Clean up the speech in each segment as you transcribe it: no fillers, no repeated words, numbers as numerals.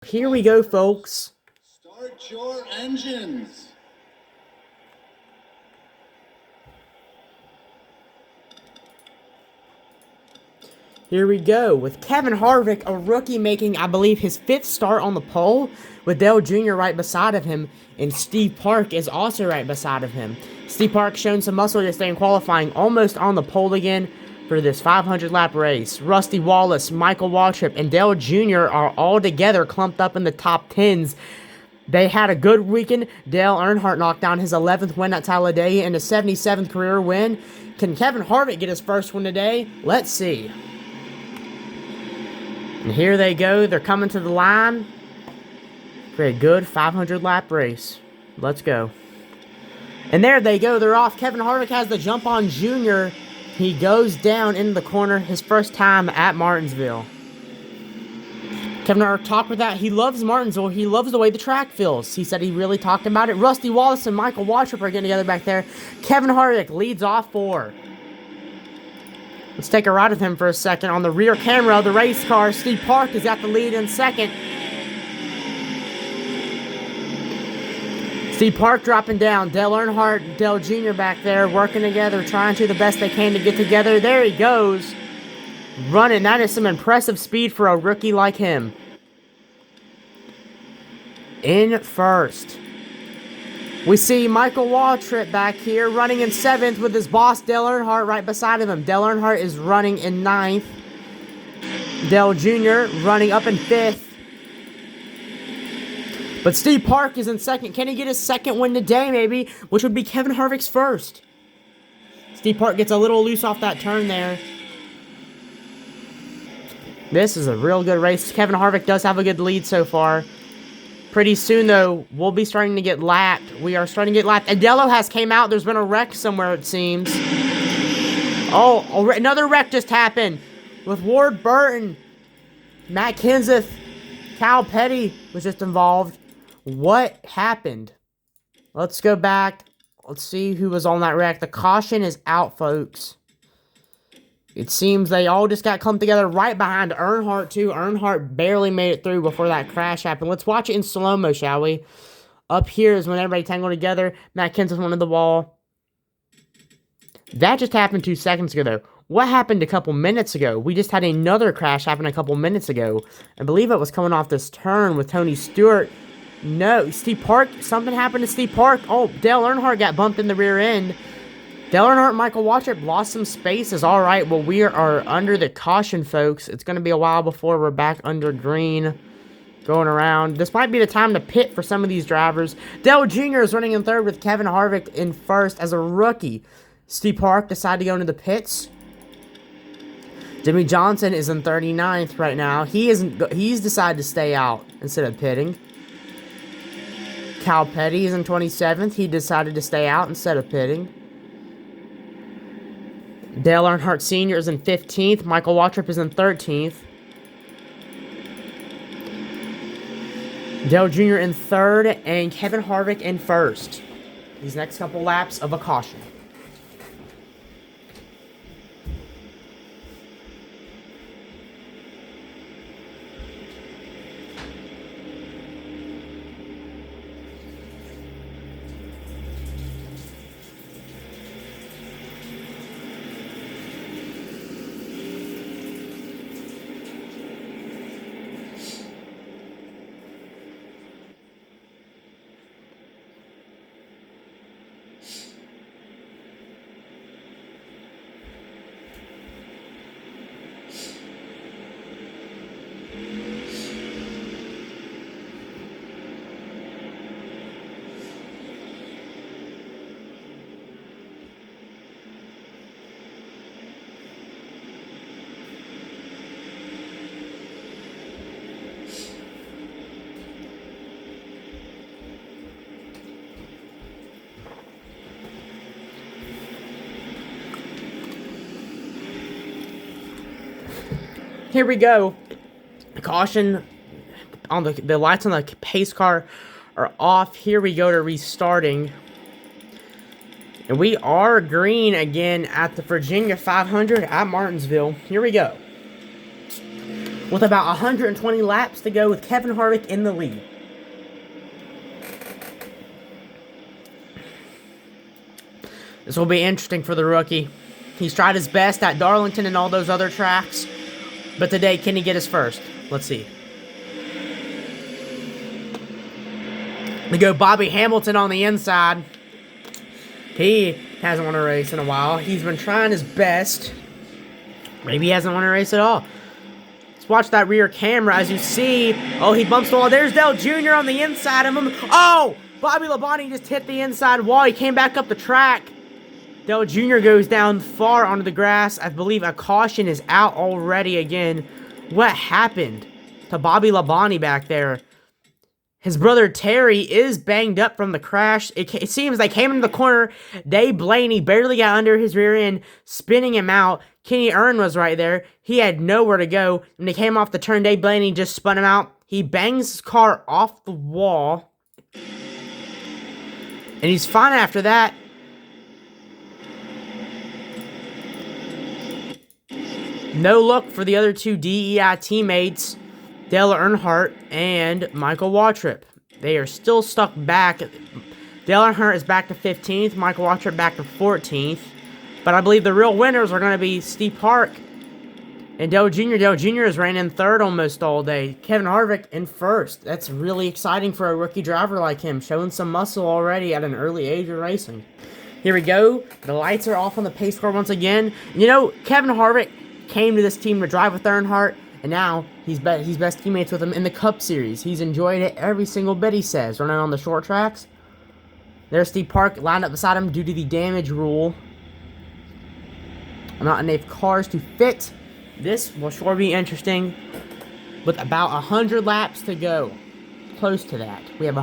Here we go, folks. Start your engines. Here we go with Kevin Harvick, a rookie, making, I believe, his 5th start on the pole, with Dale Jr. right beside of him, and Steve Park is also right beside of him. Steve Park showing some muscle yesterday in qualifying, almost on the pole again for this 500-lap race. Rusty Wallace, Michael Waltrip, and Dale Jr. are all together clumped up in the top 10s. They had a good weekend. Dale Earnhardt knocked down his 11th win at Talladega and his 77th career win. Can Kevin Harvick get his first win today? Let's see. And here they go. They're coming to the line for a good 500-lap race. Let's go. And there they go. They're off. Kevin Harvick has the jump on Jr. He goes down into the corner his first time at Martinsville. Kevin Harvick talked with that. He loves Martinsville. He loves the way the track feels. He said he really talked about it. Rusty Wallace and Michael Waltrip are getting together back there. Kevin Harvick leads off 4. Let's take a ride with him for a second. On the rear camera of the race car, Steve Park is at the lead in 2nd. Steve Park dropping down. Dale Earnhardt, Dale Jr. back there working together, trying to do the best they can to get together. There he goes. Running. That is some impressive speed for a rookie like him. In 1st. We see Michael Waltrip back here running in 7th with his boss Dale Earnhardt right beside of him. Dale Earnhardt is running in 9th. Dale Jr. running up in 5th. But Steve Park is in 2nd. Can he get his 2nd win today, maybe? Which would be Kevin Harvick's 1st. Steve Park gets a little loose off that turn there. This is a real good race. Kevin Harvick does have a good lead so far. Pretty soon, though, we'll be starting to get lapped. We are starting to get lapped. Adello has came out. There's been a wreck somewhere, it seems. Oh, another wreck just happened with Ward Burton. Matt Kenseth. Cal Petty was just involved. What happened? Let's go back. Let's see who was on that wreck. The caution is out, folks. It seems they all just got clumped together right behind Earnhardt, too. Earnhardt barely made it through before that crash happened. Let's watch it in slow-mo, shall we? Up here is when everybody tangled together. Matt Kenseth went to the wall. That just happened 2 seconds ago, though. What happened a couple minutes ago? We just had another crash happen a couple minutes ago. I believe it was coming off this turn with Tony Stewart. No, Steve Park. Something happened to Steve Park. Oh, Dale Earnhardt got bumped in the rear end. Dale Earnhardt and Michael Waltrip lost some spaces. All right, well, we are under the caution, folks. It's going to be a while before we're back under green going around. This might be the time to pit for some of these drivers. Dale Jr. is running in 3rd with Kevin Harvick in 1st as a rookie. Steve Park decided to go into the pits. Jimmy Johnson is in 39th right now. He's decided to stay out instead of pitting. Cal Petty is in 27th. He decided to stay out instead of pitting. Dale Earnhardt Sr. is in 15th. Michael Waltrip is in 13th. Dale Jr. in 3rd. And Kevin Harvick in 1st. These next couple laps of a caution. Here we go. Caution on the lights on the pace car are off. Here we go to restarting. And we are green again at the Virginia 500 at Martinsville. Here we go. with about 120 laps to go with Kevin Harvick in the lead. This will be interesting for the rookie. He's tried his best at Darlington and all those other tracks, but today, can he get his first? Let's see. We go Bobby Hamilton on the inside. He hasn't won a race in a while. He's been trying his best. Maybe he hasn't won a race at all. Let's watch that rear camera. As you see, oh, he bumps the wall. There's Dale Jr. on the inside of him. Oh, Bobby Labonte just hit the inside wall. He came back up the track. Dale Jr. goes down far onto the grass. I believe a caution is out already again. What happened to Bobby Labonte back there? His brother Terry is banged up from the crash. It seems they came into the corner. Dave Blaney barely got under his rear end, spinning him out. Kenny Earn was right there. He had nowhere to go. When they came off the turn, Dave Blaney just spun him out. He bangs his car off the wall. And he's fine after that. No look for the other two DEI teammates, Dale Earnhardt and Michael Waltrip. They are still stuck back. Dale Earnhardt is back to 15th, Michael Waltrip back to 14th. But I believe the real winners are going to be Steve Park and Dale Jr. Dale Jr. has ran in third almost all day. Kevin Harvick in first. That's really exciting for a rookie driver like him, showing some muscle already at an early age of racing. Here we go. The lights are off on the pace car once again. You know, Kevin Harvick came to this team to drive with Earnhardt, and now he's best teammates with him in the Cup Series. He's enjoyed it every single bit, he says, running on the short tracks. There's Steve Park lined up beside him due to the damage rule. Not enough cars to fit. This will sure be interesting. With about 100 laps to go. Close to that. We have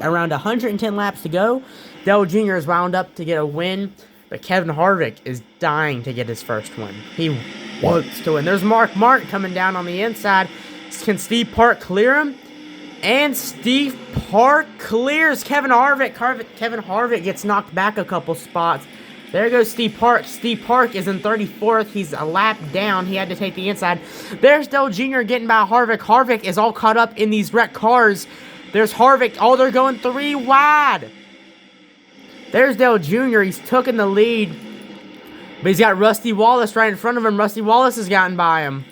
around 110 laps to go. Dale Jr. is wound up to get a win. But Kevin Harvick is dying to get his first win. He wants to win. There's Mark Martin coming down on the inside. Can Steve Park clear him? And Steve Park clears Kevin Harvick. Kevin Harvick gets knocked back a couple spots. There goes Steve Park. Steve Park is in 34th. He's a lap down. He had to take the inside. There's Dale Jr. getting by Harvick. Harvick is all caught up in these wrecked cars. There's Harvick. Oh, they're going 3 wide. There's Dale Jr. He's taking the lead. But he's got Rusty Wallace right in front of him. Rusty Wallace has gotten by him.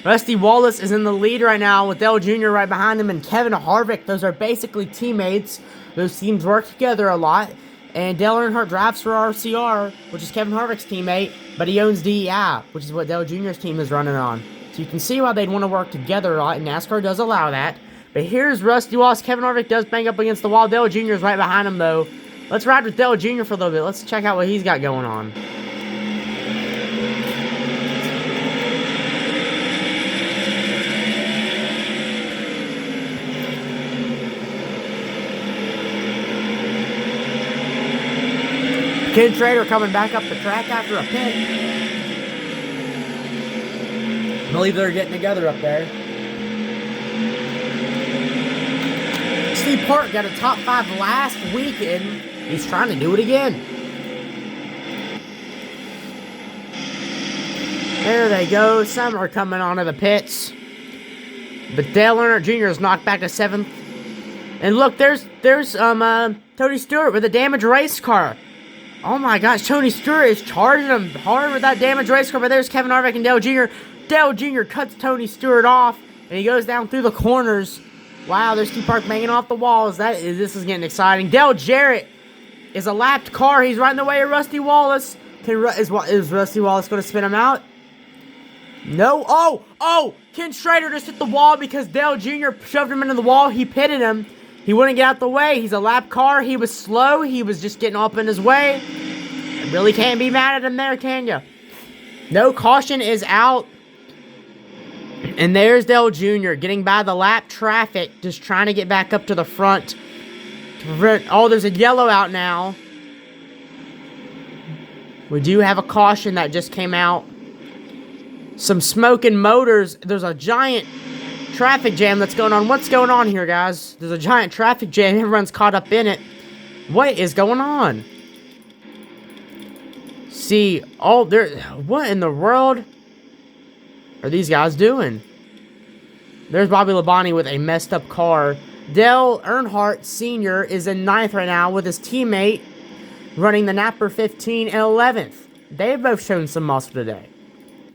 Rusty Wallace is in the lead right now with Dale Jr. right behind him and Kevin Harvick. Those are basically teammates. Those teams work together a lot. And Dale Earnhardt drives for RCR, which is Kevin Harvick's teammate, but he owns DEI, which is what Dale Jr.'s team is running on. So you can see why they'd want to work together a lot, and NASCAR does allow that. But here's Rusty Wallace. Kevin Harvick does bang up against the wall. Dale Jr. is right behind him, though. Let's ride with Dale Jr. for a little bit. Let's check out what he's got going on. Ken Trader coming back up the track after a pit. I believe they're getting together up there. Steve Park got a top 5 last weekend. He's trying to do it again. There they go. Some are coming onto the pits. But Dale Earnhardt Jr. is knocked back to 7th. And look, there's Tony Stewart with a damaged race car. Oh my gosh, Tony Stewart is charging him hard with that damaged race car, but there's Kevin Harvick and Dale Jr. Dale Jr. cuts Tony Stewart off, and he goes down through the corners. Wow, there's Steve Park banging off the walls. This is getting exciting. Dale Jarrett is a lapped car. He's right in the way of Rusty Wallace. Is Rusty Wallace going to spin him out? No. Oh! Ken Schrader just hit the wall because Dale Jr. shoved him into the wall. He pitted him. He wouldn't get out the way. He's a lap car. He was slow. He was just getting up in his way. You really can't be mad at him there, can you? No, caution is out. And there's Dale Jr. getting by the lap traffic, just trying to get back up to the front. Oh, there's a yellow out now. We do have a caution that just came out. Some smoking motors. There's a giant traffic jam that's going on. What's going on here, guys? There's a giant traffic jam. Everyone's caught up in it. What is going on? See, what in the world? are these guys doing? There's Bobby Labonte with a messed up car. Dale Earnhardt Sr. is in 9th right now with his teammate running the Napper 15 and 11th. They've both shown some muscle today.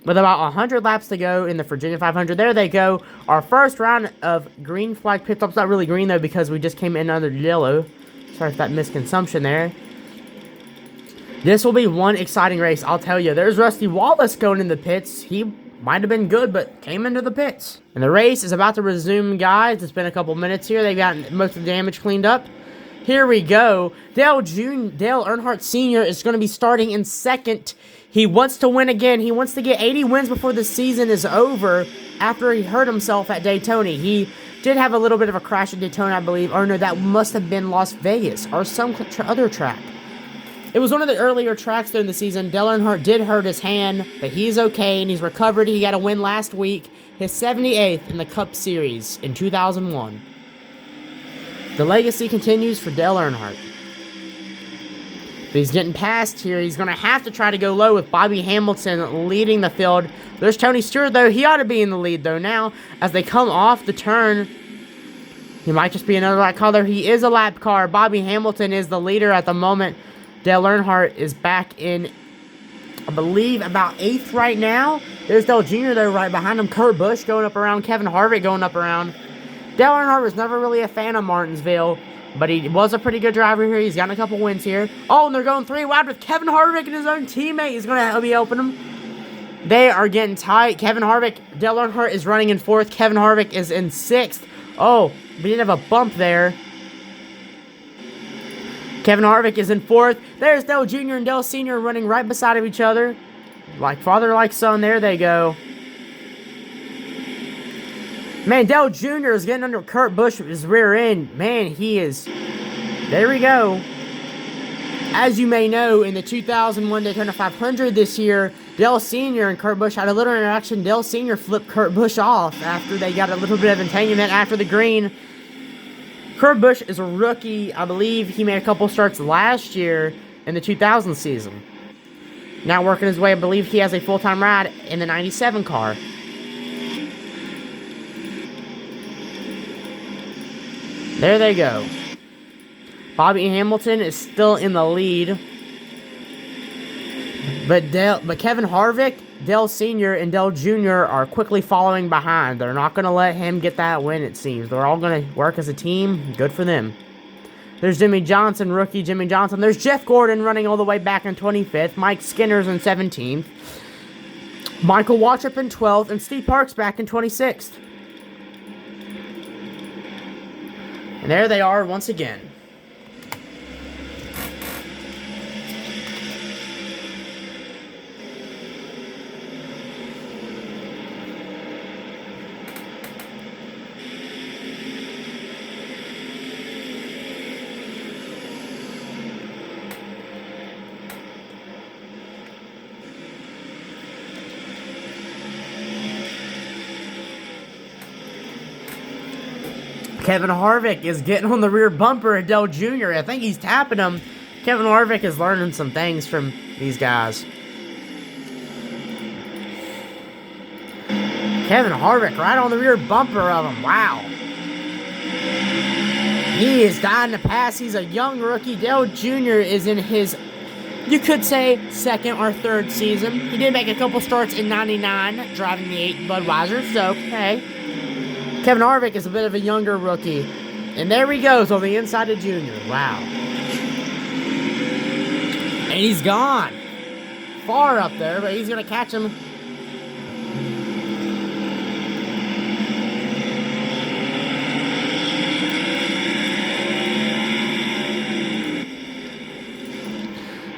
With about 100 laps to go in the Virginia 500, there they go. Our first round of green flag pit stops. Not really green, though, because we just came in under yellow. Sorry for that misconsumption there. This will be one exciting race, I'll tell you. There's Rusty Wallace going in the pits. He might have been good, but came into the pits. And the race is about to resume, guys. It's been a couple minutes here. They've gotten most of the damage cleaned up. Here we go. Dale Earnhardt Sr. is going to be starting in 2nd. He wants to win again. He wants to get 80 wins before the season is over after he hurt himself at Daytona. He did have a little bit of a crash at Daytona, I believe. Or no, that must have been Las Vegas or some other track. It was one of the earlier tracks during the season. Dale Earnhardt did hurt his hand, but he's okay and he's recovered. He got a win last week. His 78th in the Cup Series in 2001. The legacy continues for Dale Earnhardt. But he's getting past here. He's going to have to try to go low with Bobby Hamilton leading the field. There's Tony Stewart, though. He ought to be in the lead, though, now. As they come off the turn, he might just be another lap car there. He is a lap car. Bobby Hamilton is the leader at the moment. Dale Earnhardt is back in, I believe, about 8th right now. There's Dale Jr., though, right behind him. Kurt Busch going up around. Kevin Harvick going up around. Dale Earnhardt was never really a fan of Martinsville, but he was a pretty good driver here. He's gotten a couple wins here. Oh, and they're going 3 wide with Kevin Harvick and his own teammate. He's going to be helping him. They are getting tight. Kevin Harvick, Dale Earnhardt is running in 4th. Kevin Harvick is in 6th. Oh, we did have a bump there. Kevin Harvick is in 4th. There's Dale Jr. and Dale Sr. running right beside of each other. Like father, like son. There they go. Man, Dale Jr. is getting under Kurt Busch's rear end. Man, he is. There we go. As you may know, in the 2001 Daytona 500 this year, Dale Sr. and Kurt Busch had a little interaction. Dale Sr. flipped Kurt Busch off after they got a little bit of entanglement after the green. Kurt Busch is a rookie. I believe he made a couple starts last year in the 2000 season. Now working his way, I believe he has a full-time ride in the 97 car. There they go. Bobby Hamilton is still in the lead. But Kevin Harvick, Dale Sr., and Dale Jr. are quickly following behind. They're not going to let him get that win, it seems. They're all going to work as a team. Good for them. There's Jimmy Johnson, rookie Jimmy Johnson. There's Jeff Gordon running all the way back in 25th. Mike Skinner's in 17th. Michael Waltrip in 12th. And Steve Parks back in 26th. And there they are once again. Kevin Harvick is getting on the rear bumper of Dale Jr. I think he's tapping him. Kevin Harvick is learning some things from these guys. Kevin Harvick right on the rear bumper of him. Wow. He is dying to pass. He's a young rookie. Dale Jr. is in his, you could say, second or third season. He did make a couple starts in 99, driving the 8 Budweiser, so, hey. Kevin Harvick is a bit of a younger rookie. And there he goes on the inside of Junior. Wow. And he's gone. Far up there, but he's going to catch him.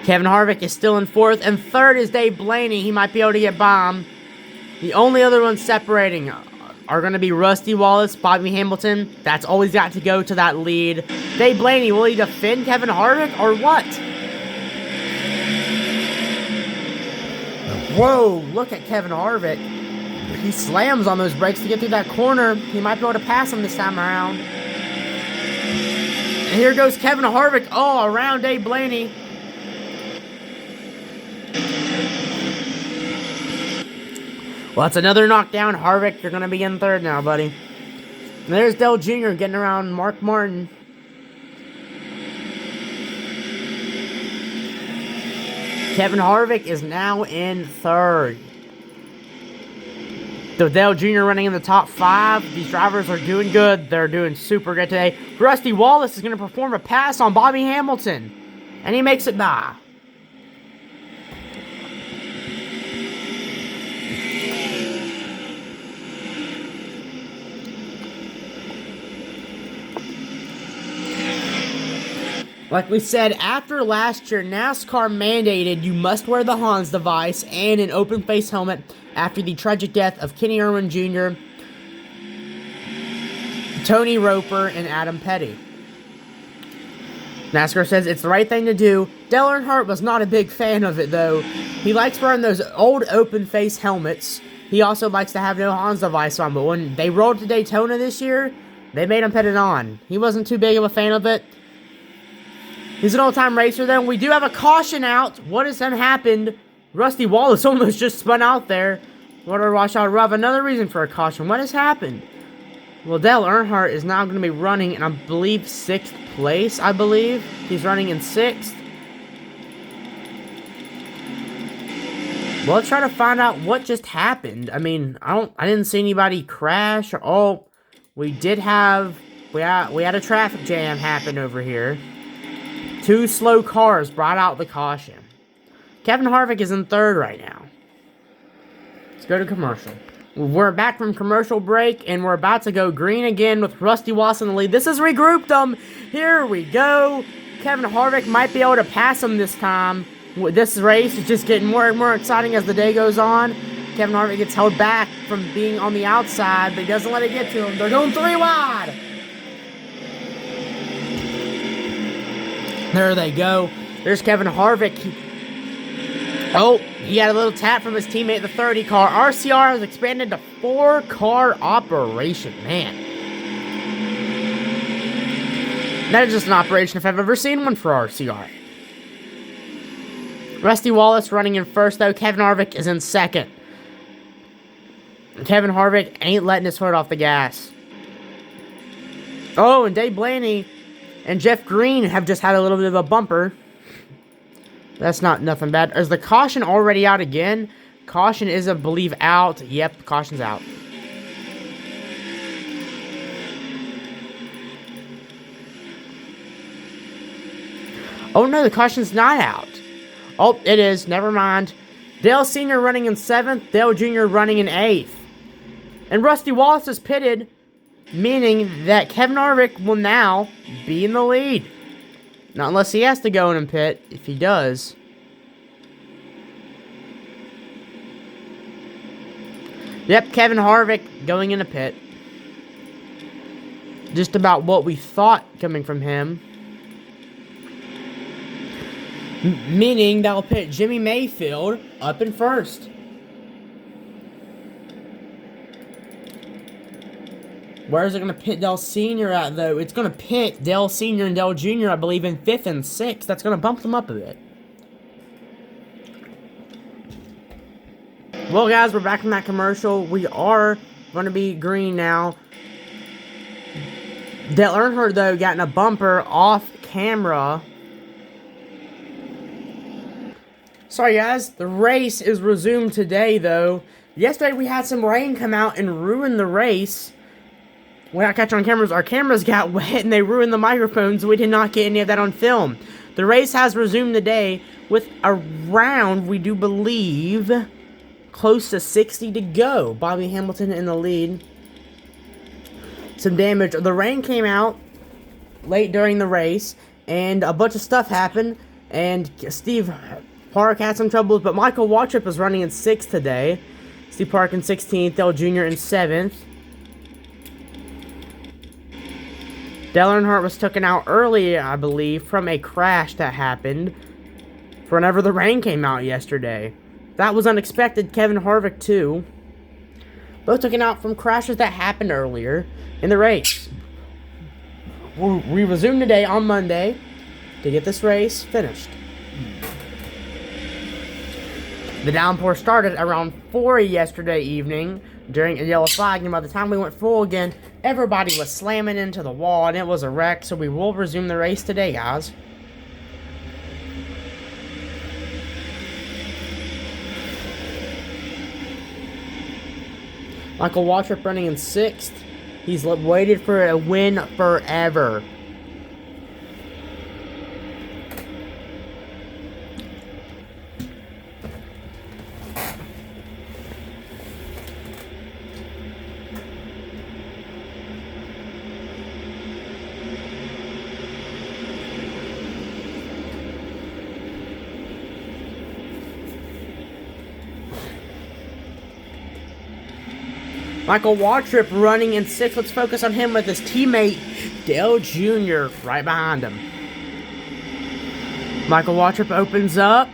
Kevin Harvick is still in 4th, and 3rd is Dave Blaney. He might be able to get bombed. The only other ones separating are going to be Rusty Wallace, Bobby Hamilton. That's always got to go to that lead. Dave Blaney, will he defend Kevin Harvick or what? Whoa, look at Kevin Harvick. He slams on those brakes to get through that corner. He might be able to pass him this time around. And here goes Kevin Harvick all around Dave Blaney. Well, that's another knockdown. Harvick, you're going to be in third now, buddy. And there's Dell Jr. getting around Mark Martin. Kevin Harvick is now in third. So Dale Jr. running in the top 5. These drivers are doing good. They're doing super good today. Rusty Wallace is going to perform a pass on Bobby Hamilton. And he makes it by. Like we said, after last year, NASCAR mandated you must wear the Hans device and an open face helmet after the tragic death of Kenny Irwin Jr., Tony Roper, and Adam Petty. NASCAR says it's the right thing to do. Dale Earnhardt was not a big fan of it, though. He likes wearing those old open face helmets. He also likes to have no Hans device on, but when they rolled to Daytona this year, they made him put it on. He wasn't too big of a fan of it. He's an old-time racer, though. We do have a caution out. What has happened? Rusty Wallace almost just spun out there. Water washout Ruff. Another reason for a caution. What has happened? Well, Dale Earnhardt is now going to be running in, I believe, 6th place, I believe. He's running in 6th. Well, let's try to find out what just happened. I mean, I didn't see anybody crash. Oh, we did have... We had a traffic jam happen over here. 2 slow cars brought out the caution. Kevin Harvick is in third right now. Let's go to commercial. We're back from commercial break, and we're about to go green again with Rusty Wallace in the lead. This has regrouped them. Here we go. Kevin Harvick might be able to pass him this time. This race is just getting more and more exciting as the day goes on. Kevin Harvick gets held back from being on the outside, but he doesn't let it get to him. They're going 3 wide. There they go. There's Kevin Harvick. Oh, he had a little tap from his teammate, the 30 car. RCR has expanded to 4-car operation. Man. That is just an operation if I've ever seen one for RCR. Rusty Wallace running in first, though. Kevin Harvick is in second. Kevin Harvick ain't letting his foot off the gas. Oh, and Dave Blaney and Jeff Green have just had a little bit of a bumper. That's not nothing bad. Is the caution already out again? Caution is, I believe, out. Yep, caution's out. Oh no, the caution's not out. Oh, it is. Never mind. Dale Sr. running in 7th. Dale Jr. running in 8th. And Rusty Wallace is pitted, meaning that Kevin Harvick will now be in the lead. Not unless he has to go in and pit. If he does. Yep, Kevin Harvick going in a pit. Just about what we thought coming from him. Meaning that'll pit Jimmy Mayfield up in first. Where is it going to pit Dale Sr. at, though? It's going to pit Dale Sr. and Dale Jr., I believe, in 5th and 6th. That's going to bump them up a bit. Well, guys, we're back from that commercial. We are going to be green now. Dale Earnhardt, though, got in a bumper off camera. Sorry, guys. The race is resumed today, though. Yesterday, we had some rain come out and ruin the race. We got catch on cameras. Our cameras got wet and they ruined the microphones. We did not get any of that on film. The race has resumed today with around, we do believe, close to 60 to go. Bobby Hamilton in the lead. Some damage. The rain came out late during the race and a bunch of stuff happened. And Steve Park had some troubles, but Michael Waltrip was running in 6th today. Steve Park in 16th. Dale Jr. in 7th. Dale Earnhardt was taken out early, I believe, from a crash that happened whenever the rain came out yesterday. That was unexpected. Kevin Harvick, too. Both taken out from crashes that happened earlier in the race. We resume today on Monday to get this race finished. The downpour started around 4 yesterday evening during a yellow flag, and by the time we went full again, everybody was slamming into the wall, and it was a wreck, so we will resume the race today, guys. Michael Waltrip running in 6th. He's waited for a win forever. Michael Waltrip running in 6th. Let's focus on him with his teammate, Dale Jr. right behind him. Michael Waltrip opens up.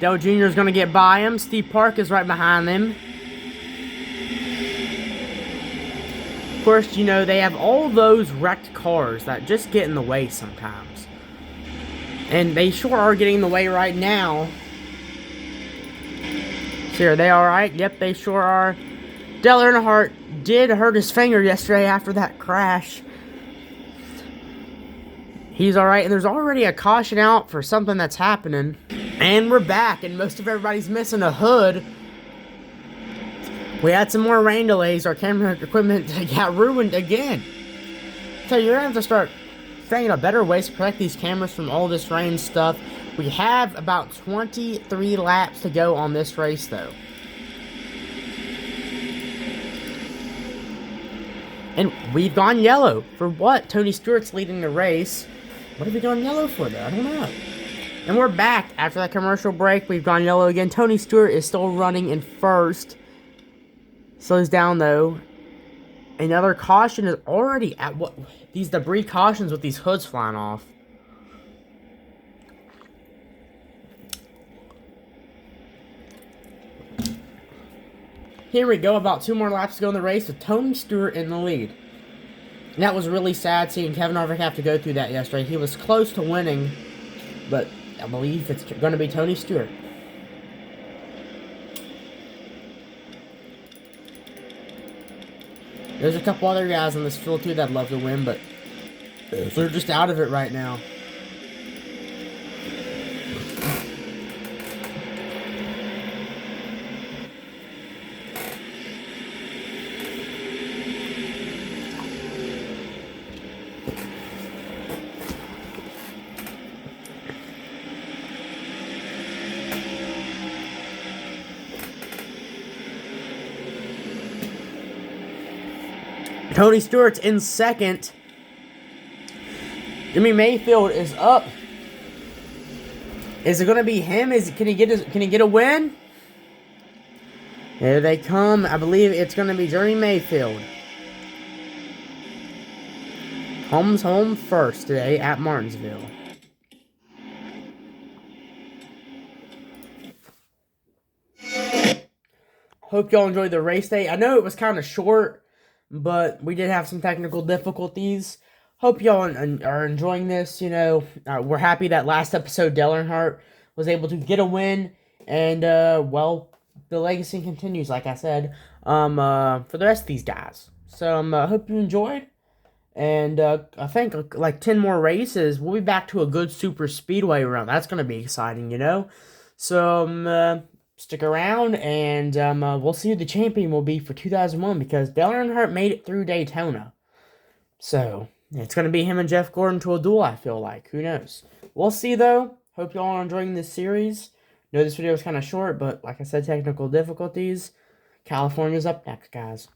Dale Jr. is going to get by him. Steve Park is right behind him. Of course, you know, they have all those wrecked cars that just get in the way sometimes. And they sure are getting in the way right now. So are they alright? Yep, they sure are. Dale Earnhardt did hurt his finger yesterday after that crash. He's alright, and there's already a caution out for something that's happening. And we're back, and most of everybody's missing a hood. We had some more rain delays. Our camera equipment got ruined again. So you're going to have to start figuring out better ways to protect these cameras from all this rain stuff. We have about 23 laps to go on this race, though. And we've gone yellow. For what? Tony Stewart's leading the race. What have we gone yellow for, though? I don't know. And we're back after that commercial break. We've gone yellow again. Tony Stewart is still running in 1st. Slows down, though. Another caution is already at what? These debris cautions with these hoods flying off. Here we go, about 2 more laps to go in the race with Tony Stewart in the lead. And that was really sad seeing Kevin Harvick have to go through that yesterday. He was close to winning, but I believe it's going to be Tony Stewart. There's a couple other guys in this field too that'd love to win, but they're just out of it right now. Tony Stewart's in 2nd. Jimmy Mayfield is up. Is it going to be him? Can he get a win? Here they come. I believe it's going to be Jimmy Mayfield. Comes home first today at Martinsville. Hope y'all enjoyed the race day. I know it was kind of short, but we did have some technical difficulties. Hope y'all are enjoying this. You know, we're happy that last episode Dale Earnhardt was able to get a win, and well, the legacy continues, like I said, for the rest of these guys. So hope you enjoyed, and I think like 10 more races, we'll be back to a good super speedway run. That's gonna be exciting, you know. So stick around, and we'll see who the champion will be for 2001, because Dale Earnhardt made it through Daytona. So it's going to be him and Jeff Gordon to a duel, I feel like. Who knows? We'll see, though. Hope you all are enjoying this series. I know this video was kind of short, but like I said, technical difficulties. California's up next, guys.